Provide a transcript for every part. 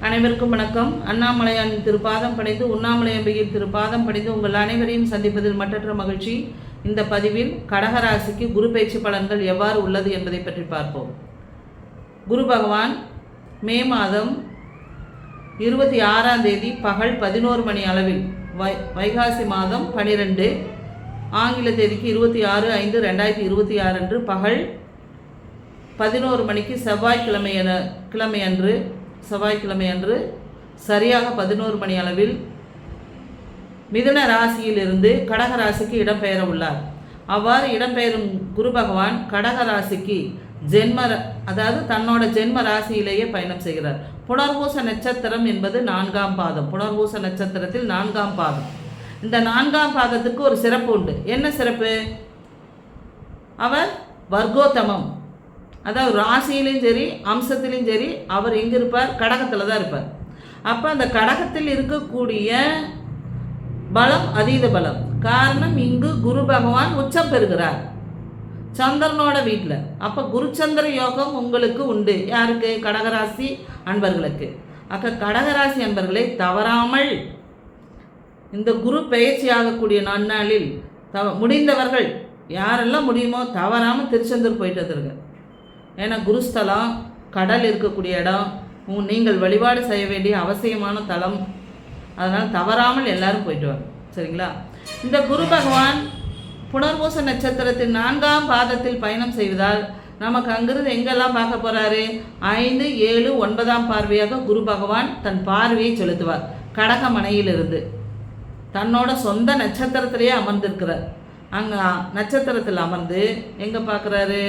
அனைவருக்கும் வணக்கம். அண்ணாமலையானின் திருப்பாதம் பணிந்து உண்ணாமலை அம்பிகையின் திருப்பாதம் பணிந்து உங்கள் அனைவரையும் சந்திப்பதில் மற்றற்ற மகிழ்ச்சி. இந்த பதிவில் கடகராசிக்கு குரு பயிற்சி பலன்கள் எவ்வாறு உள்ளது என்பதை பற்றி பார்ப்போம். குரு பகவான் மே மாதம் 26ஆம் தேதி பகல் 11 மணி அளவில் வைகாசி மாதம் 12 ஆங்கில தேதிக்கு 26/5/2026 அன்று பகல் 11 மணிக்கு செவ்வாய்க்கிழமை அன்று சரியாக 11 மணி அளவில் மிதுன ராசியிலிருந்து கடக ராசிக்கு இடம்பெயர உள்ளார். அவ்வாறு இடம்பெயரும் குரு பகவான் கடக ராசிக்கு தன்னோட ஜென்ம ராசியிலேயே பயணம் செய்கிறார். புனர்பூச நட்சத்திரம் என்பது 4ஆம் பாதம். புனர்பூச நட்சத்திரத்தில் 4ஆம் பாதம். இந்த 4ஆம் பாதத்துக்கு ஒரு சிறப்பு உண்டு. என்ன சிறப்பு? அவர் வர்க்கோத்தமம், அதாவது ராசியிலையும் சரி அம்சத்திலையும் சரி அவர் எங்கே இருப்பார்? கடகத்தில் தான் இருப்பார். அப்போ அந்த கடகத்தில் இருக்கக்கூடிய பலம் அதீத பலம். காரணம், இங்கு குரு பகவான் உச்சம் பெறுகிறார் சந்திரனோட வீட்டில். அப்போ குருச்சந்திர யோகம் உங்களுக்கு உண்டு. யாருக்கு? கடகராசி அன்பர்களுக்கு. கடகராசி அன்பர்களை தவறாமல் இந்த குரு பயிற்சி ஆகக்கூடிய நன்னாளில் முடிந்தவர்கள் யாரெல்லாம் முடியுமோ தவறாமல் திருச்செந்தூர் போயிட்டு வந்துருங்க. ஏன்னா குருஸ்தலம், கடல் இருக்கக்கூடிய இடம், நீங்கள் வழிபாடு செய்ய வேண்டிய அவசியமான தலம். அதனால் தவறாமல் எல்லாரும் போயிட்டு வாங்க, சரிங்களா? இந்த குரு பகவான் புனர்பூச நட்சத்திரத்தின் 4ஆம் பாதத்தில் பயணம் செய்வதால் நமக்கு அங்கிருந்து எங்கெல்லாம் பார்க்க போகிறாரு? 5, 7, 9ஆம் பார்வையாக குரு பகவான் தன் பார்வையை செலுத்துவார். கடகமனையிலிருந்து தன்னோட சொந்த நட்சத்திரத்திலேயே அமர்ந்திருக்கிறார். அங்கே நட்சத்திரத்தில் அமர்ந்து எங்கே பார்க்குறாரு?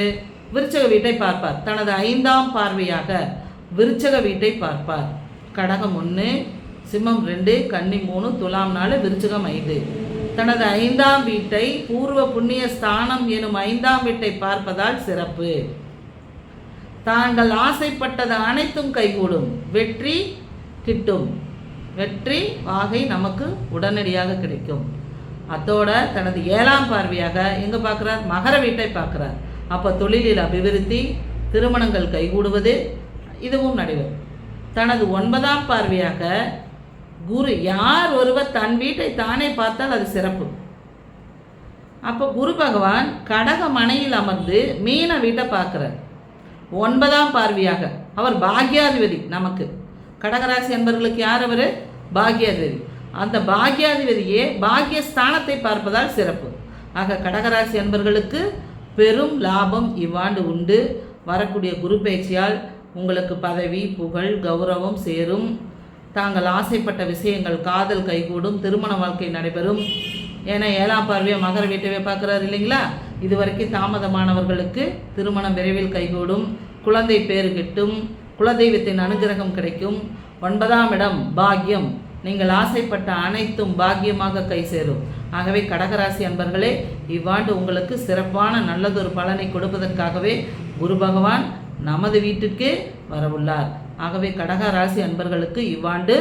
விருச்சக வீட்டை பார்ப்பார். தனது 5ஆம் பார்வையாக விருச்சக வீட்டை பார்ப்பார். கடகம் 1, சிம்மம் 2, கன்னி 3, துலாம் 4, விருச்சகம் 5. தனது 5ஆம் வீட்டை பூர்வ புண்ணிய ஸ்தானம் எனும் 5ஆம் வீட்டை பார்ப்பதால் சிறப்பு. தாங்கள் ஆசைப்பட்டது அனைத்தும் கைகூடும், வெற்றி கிட்டும், வெற்றி வாகை நமக்கு உடனடியாக கிடைக்கும். அதோட தனது 7ஆம் பார்வையாக எங்கே பார்க்குறார்? மகர வீட்டை பார்க்குறார். அப்போ தொழிலில் அபிவிருத்தி, திருமணங்கள் கைகூடுவது இதுவும் நடைபெறும். தனது 9ஆம் பார்வையாக குரு, யார் ஒருவர் தன் வீட்டை தானே பார்த்தால் அது சிறப்பு. அப்போ குரு பகவான் கடக மனையில் அமர்ந்து மீன வீட்டை பார்க்குறார். 9ஆம் பார்வையாக அவர் பாக்யாதிபதி. நமக்கு கடகராசி என்பவர்களுக்கு யார்? அவர் பாக்யாதிபதி. அந்த பாக்யாதிபதியே பாக்யஸ்தானத்தை பார்ப்பதால் சிறப்பு. ஆக கடகராசி என்பவர்களுக்கு பெரும் லாபம் இவ்வாண்டு உண்டு. வரக்கூடிய குரு பயிற்சியால் உங்களுக்கு பதவி, புகழ், கௌரவம் சேரும். தாங்கள் ஆசைப்பட்ட விஷயங்கள், காதல் கைகூடும், திருமண வாழ்க்கை நடைபெறும். ஏன்னா 7ஆம் பார்வையை மகர வீட்டவே பார்க்குறாரு இல்லைங்களா? இதுவரைக்கும் தாமதமானவர்களுக்கு திருமணம் விரைவில் கைகூடும், குழந்தை பேறு கிட்டும், குலதெய்வத்தின் அனுகிரகம் கிடைக்கும். 9ஆம் இடம் பாக்கியம். நீங்கள் ஆசைப்பட்ட அனைத்தும் பாக்கியமாக கை சேரும். ஆகவே கடகராசி அன்பர்களே, இவ்வாண்டு உங்களுக்கு சிறப்பான நல்லதொரு பலனை கொடுப்பதற்காகவே குரு பகவான் நமது வீட்டுக்கு வரவுள்ளார். ஆகவே கடகராசி அன்பர்களுக்கு இவ்வாண்டு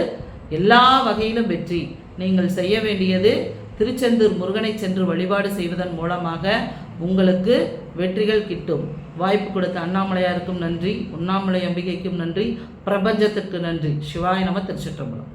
எல்லா வகையிலும் வெற்றி. நீங்கள் செய்ய வேண்டியது திருச்செந்தூர் முருகனை சென்று வழிபாடு செய்வதன் மூலமாக உங்களுக்கு வெற்றிகள் கிட்டும். வாய்ப்பு கொடுத்த அண்ணாமலையாருக்கும் நன்றி, உண்ணாமலை அம்பிகைக்கும் நன்றி, பிரபஞ்சத்துக்கு நன்றி. சிவாய நம. திருச்சிற்றம்பலம்.